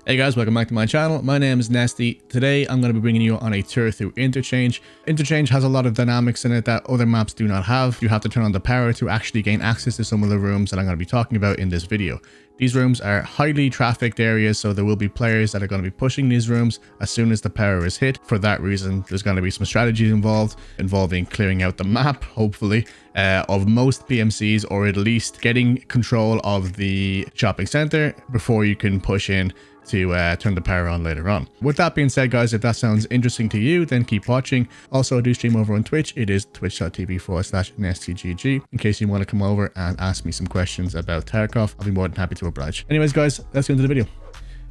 Hey guys, welcome back to my channel. My name is Nesty. Today I'm going to be bringing you on a tour through Interchange. Interchange has a lot of dynamics in it that other maps do not have. You have to turn on the power to actually gain access to some of the rooms that I'm going to be talking about in this video. These rooms are highly trafficked areas, so there will be players that are going to be pushing these rooms as soon as the power is hit. For that reason, there's going to be some strategies involving clearing out the map, hopefully, of most PMCs, or at least getting control of the shopping center before you can push in to turn the power on later on. With that being said, guys, if that sounds interesting to you, then keep watching. Also, I do stream over on Twitch. It is twitch.tv/NestyGG. In case you want to come over and ask me some questions about Tarkov, I'll be more than happy to oblige. Anyways, guys, let's get into the video.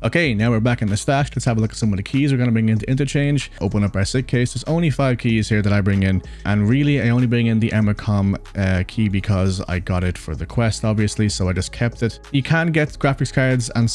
Okay, now we're back in the stash. Let's have a look at some of the keys we're going to bring into Interchange. Open up our SIG case. There's only 5 keys here that I bring in, and really I only bring in the Emercom key because I got it for the quest, obviously, so I just kept it. You can get graphics cards, and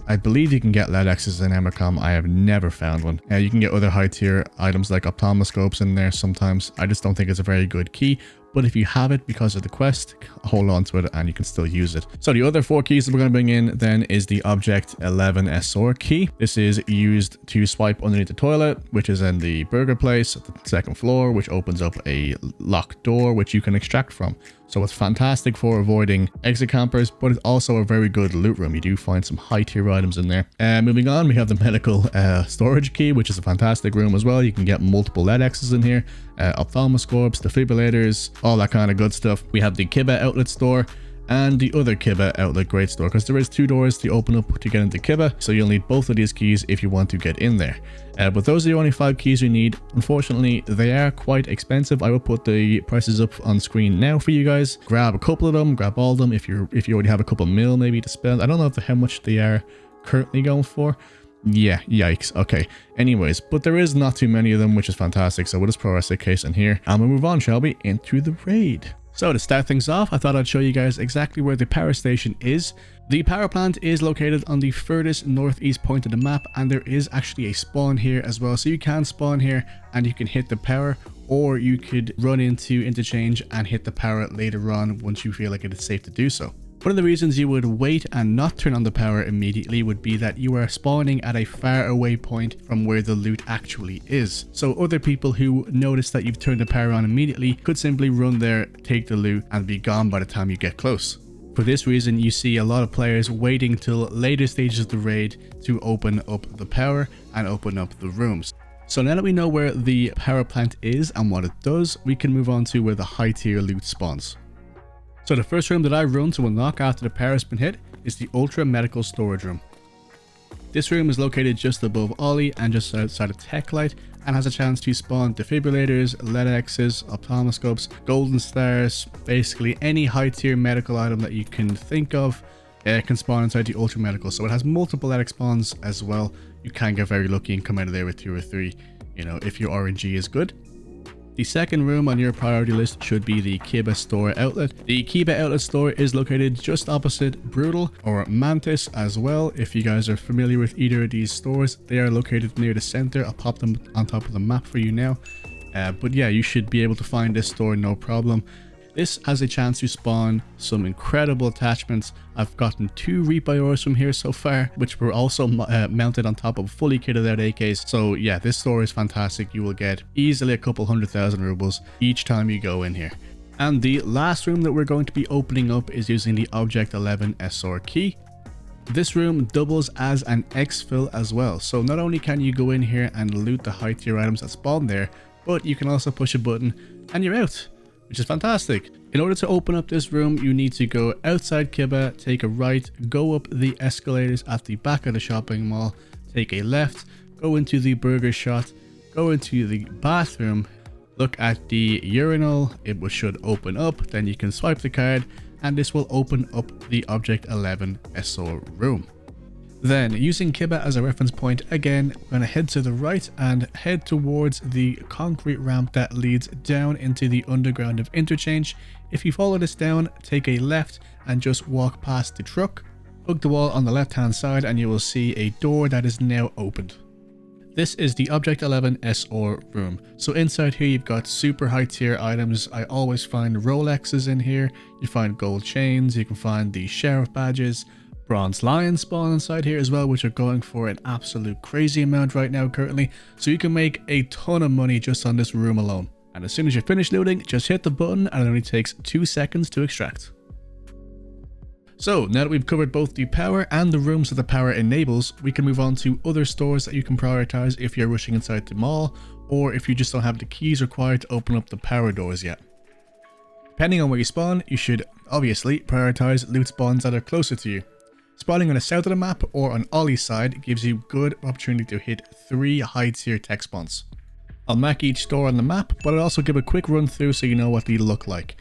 I believe you can get LED X's in Emercom. I have never found one. You can get other high tier items like ophthalmoscopes in there sometimes. I just don't think it's a very good key. But if you have it because of the quest, hold on to it and you can still use it. So the other 4 keys that we're going to bring in then is the Object 11 SR key. This is used to swipe underneath the toilet, which is in the burger place at the 2nd floor, which opens up a locked door which you can extract from. So it's fantastic for avoiding exit campers, but it's also a very good loot room. You do find some high tier items in there. Moving on, we have the medical storage key, which is a fantastic room as well. You can get multiple LED X's in here, ophthalmoscopes, defibrillators, all that kind of good stuff. We have the Kiba outlet store and the other Kiba outlet great store, because there is 2 doors to open up to get into Kiba, so you'll need both of these keys if you want to get in there. But those are the only 5 keys you need. Unfortunately, they are quite expensive. I will put the prices up on screen now for you guys. Grab a couple of them, grab all of them if you already have a couple mil maybe to spend. I don't know how much they are currently going for. Yeah, yikes. Okay, anyways, but there is not too many of them, which is fantastic. So we'll just put our SIG case in here and we'll move on, shall we, into the raid. So to start things off, I thought I'd show you guys exactly where the power station is. The power plant is located on the furthest northeast point of the map, and there is actually a spawn here as well. So you can spawn here and you can hit the power, or you could run into Interchange and hit the power later on once you feel like it is safe to do so. One of the reasons you would wait and not turn on the power immediately would be that you are spawning at a far away point from where the loot actually is. So other people who notice that you've turned the power on immediately could simply run there, take the loot, and be gone by the time you get close. For this reason, you see a lot of players waiting till later stages of the raid to open up the power and open up the rooms. So now that we know where the power plant is and what it does, we can move on to where the high tier loot spawns. So the first room that I run to unlock after the power has been hit is the Ultra Medical Storage Room. This room is located just above Ollie and just outside of Tech Light, and has a chance to spawn defibrillators, LED X's, ophthalmoscopes, golden stars, basically any high tier medical item that you can think of can spawn inside the Ultra Medical. So it has multiple LED X spawns as well. You can get very lucky and come out of there with 2 or 3, you know, if your RNG is good. The second room on your priority list should be the Kiba Store Outlet. The Kiba Outlet Store is located just opposite Brutal or Mantis as well. If you guys are familiar with either of these stores, they are located near the center. I'll pop them on top of the map for you now. But yeah, you should be able to find this store no problem. This has a chance to spawn some incredible attachments. I've gotten 2 rebuy ores from here so far, which were also mounted on top of fully kitted out AKs. So yeah, this store is fantastic. You will get easily a couple 100,000 rubles each time you go in here. And the last room that we're going to be opening up is using the Object 11 SR key. This room doubles as an exfil as well. So not only can you go in here and loot the high tier items that spawn there, but you can also push a button and you're out, which is fantastic. In order to open up this room, you need to go outside Kiba, take a right, go up the escalators at the back of the shopping mall, take a left, go into the burger shot, go into the bathroom, look at the urinal, it should open up, then you can swipe the card, and this will open up the Object 11 SR room. Then, using Kiba as a reference point, again, we're going to head to the right and head towards the concrete ramp that leads down into the underground of Interchange. If you follow this down, take a left and just walk past the truck, hug the wall on the left hand side, and you will see a door that is now opened. This is the Object 11 SR room. So inside here you've got super high tier items. I always find Rolexes in here, you find gold chains, you can find the sheriff badges, Bronze lions spawn inside here as well, which are going for an absolute crazy amount right now currently, so you can make a ton of money just on this room alone. And as soon as you're finished looting, just hit the button and it only takes 2 seconds to extract. So now that we've covered both the power and the rooms that the power enables, we can move on to other stores that you can prioritize if you're rushing inside the mall, or if you just don't have the keys required to open up the power doors yet. Depending on where you spawn, you should obviously prioritize loot spawns that are closer to you. Spawning on the south of the map or on Ollie's side gives you good opportunity to hit 3 high tier tech spawns. I'll mark each store on the map, but I'll also give a quick run through so you know what they look like.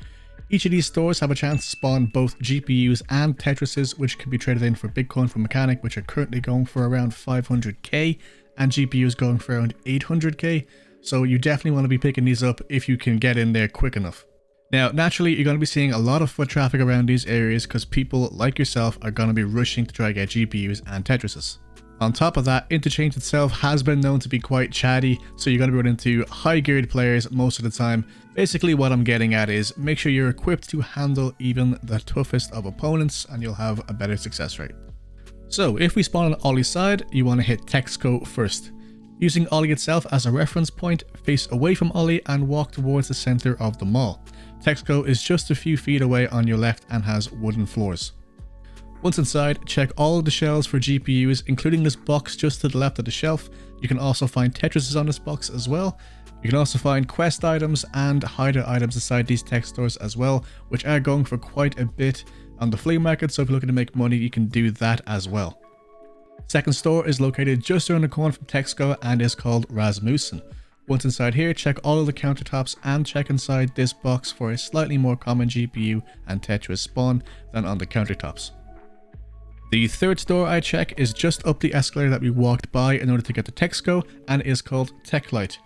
Each of these stores have a chance to spawn both GPUs and Tetrises, which can be traded in for Bitcoin from Mechanic, which are currently going for around 500k, and GPUs going for around 800k, so you definitely want to be picking these up if you can get in there quick enough. Now, naturally, you're going to be seeing a lot of foot traffic around these areas because people like yourself are going to be rushing to try to get GPUs and Tetrises. On top of that, Interchange itself has been known to be quite chatty, so you're going to be running into high geared players most of the time. Basically, what I'm getting at is make sure you're equipped to handle even the toughest of opponents and you'll have a better success rate. So if we spawn on Ollie's side, you want to hit Texco first. Using Ollie itself as a reference point, face away from Ollie and walk towards the center of the mall. Texco is just a few feet away on your left and has wooden floors. Once inside, check all of the shelves for GPUs, including this box just to the left of the shelf. You can also find Tetrises on this box as well. You can also find quest items and hider items inside these tech stores as well, which are going for quite a bit on the flea market, so if you're looking to make money, you can do that as well. Second store is located just around the corner from Texco and is called Rasmussen. Once inside here, check all of the countertops and check inside this box for a slightly more common GPU and Tetris spawn than on the countertops. The third store I check is just up the escalator that we walked by in order to get to Texco and is called Techlight.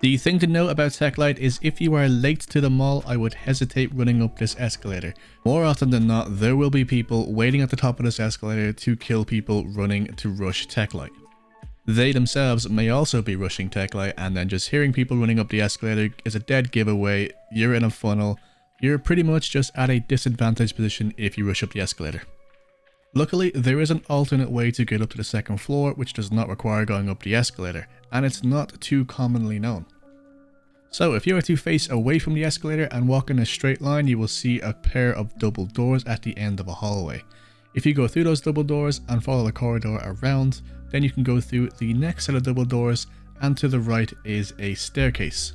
The thing to know about Techlight is if you are late to the mall, I would hesitate running up this escalator. More often than not, there will be people waiting at the top of this escalator to kill people running to rush Techlight. They themselves may also be rushing Techlight, and then just hearing people running up the escalator is a dead giveaway. You're in a funnel. You're pretty much just at a disadvantaged position if you rush up the escalator. Luckily, there is an alternate way to get up to the second floor which does not require going up the escalator, and it's not too commonly known. So if you were to face away from the escalator and walk in a straight line, you will see a pair of double doors at the end of a hallway. If you go through those double doors and follow the corridor around, then you can go through the next set of double doors, and to the right is a staircase.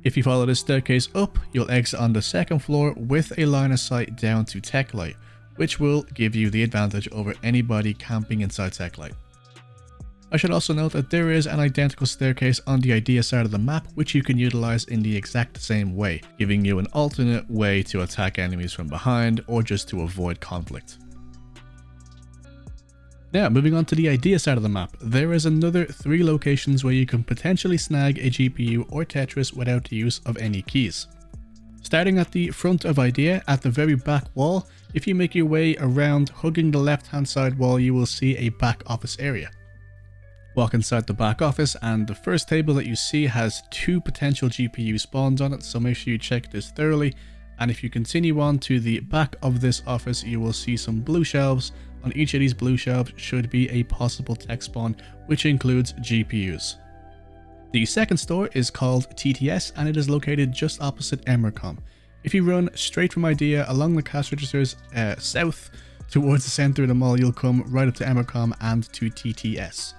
If you follow this staircase up, you'll exit on the second floor with a line of sight down to Techlight, which will give you the advantage over anybody camping inside Techlight. I should also note that there is an identical staircase on the idea side of the map which you can utilize in the exact same way, giving you an alternate way to attack enemies from behind or just to avoid conflict. Now, moving on to the idea side of the map, there is another 3 locations where you can potentially snag a GPU or Tetris without the use of any keys. Starting at the front of idea, at the very back wall, if you make your way around hugging the left hand side wall, you will see a back office area. Walk inside the back office and the first table that you see has 2 potential GPU spawns on it, so make sure you check this thoroughly. And if you continue on to the back of this office, you will see some blue shelves. On each of these blue shelves should be a possible tech spawn, which includes GPUs. The second store is called TTS and it is located just opposite Emercom. If you run straight from idea along the cash registers south towards the center of the mall, you'll come right up to Emercom and to TTS.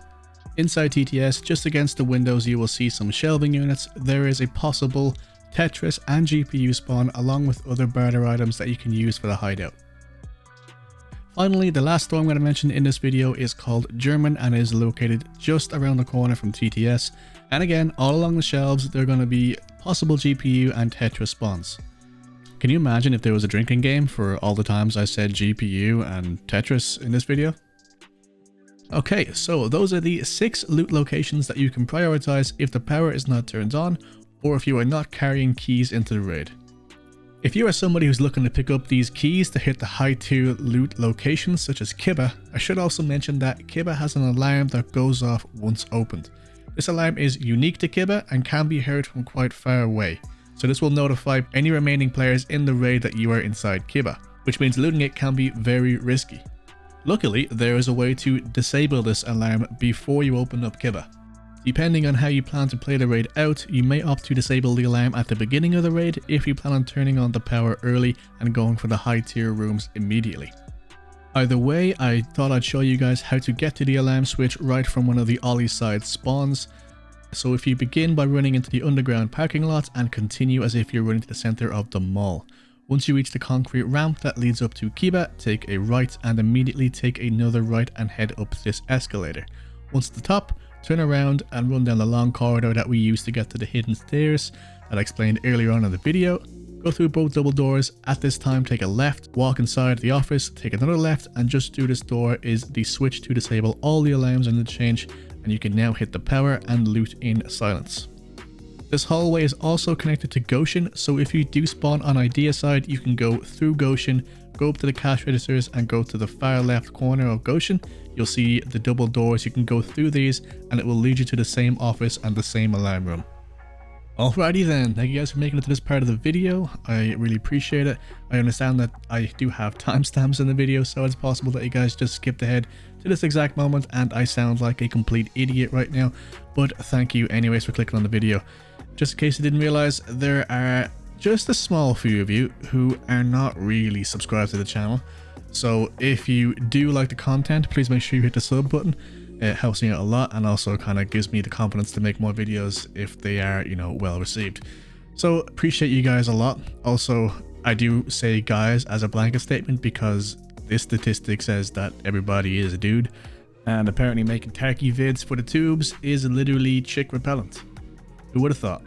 Inside TTS, just against the windows, you will see some shelving units. There is a possible Tetris and GPU spawn along with other barter items that you can use for the hideout. Finally, the last store I'm going to mention in this video is called German and is located just around the corner from TTS. And again, all along the shelves, there are going to be possible GPU and Tetris spawns. Can you imagine if there was a drinking game for all the times I said GPU and Tetris in this video? Okay, so those are the 6 loot locations that you can prioritize if the power is not turned on or if you are not carrying keys into the raid. If you are somebody who's looking to pick up these keys to hit the high tier loot locations such as Kiba, I should also mention that Kiba has an alarm that goes off once opened. This alarm is unique to Kiba and can be heard from quite far away, so this will notify any remaining players in the raid that you are inside Kiba, which means looting it can be very risky. Luckily, there is a way to disable this alarm before you open up Kiba. Depending on how you plan to play the raid out, you may opt to disable the alarm at the beginning of the raid if you plan on turning on the power early and going for the high tier rooms immediately. Either way, I thought I'd show you guys how to get to the alarm switch right from one of the Ollie side spawns. So if you begin by running into the underground parking lot and continue as if you're running to the center of the mall. Once you reach the concrete ramp that leads up to Kiba, take a right and immediately take another right and head up this escalator. Once at the top, turn around and run down the long corridor that we used to get to the hidden stairs that I explained earlier on in the video. Go through both double doors. At this time, take a left, walk inside the office, take another left, and just through this door is the switch to disable all the alarms in Interchange, and you can now hit the power and loot in silence. This hallway is also connected to Goshen, so if you do spawn on Idea side, you can go through Goshen, go up to the cash registers and go to the far left corner of Goshen. You'll see the double doors. You can go through these and it will lead you to the same office and the same alarm room. Alrighty then, thank you guys for making it to this part of the video. I really appreciate it. I understand that I do have timestamps in the video, so it's possible that you guys just skipped ahead to this exact moment and I sound like a complete idiot right now, but thank you anyways for clicking on the video. Just in case you didn't realize, there are just a small few of you who are not really subscribed to the channel. So if you do like the content, please make sure you hit the sub button. It helps me out a lot and also kind of gives me the confidence to make more videos if they are, you know, well received. So appreciate you guys a lot. Also, I do say guys as a blanket statement because this statistic says that everybody is a dude. And apparently making turkey vids for the tubes is literally chick repellent. Who would have thought?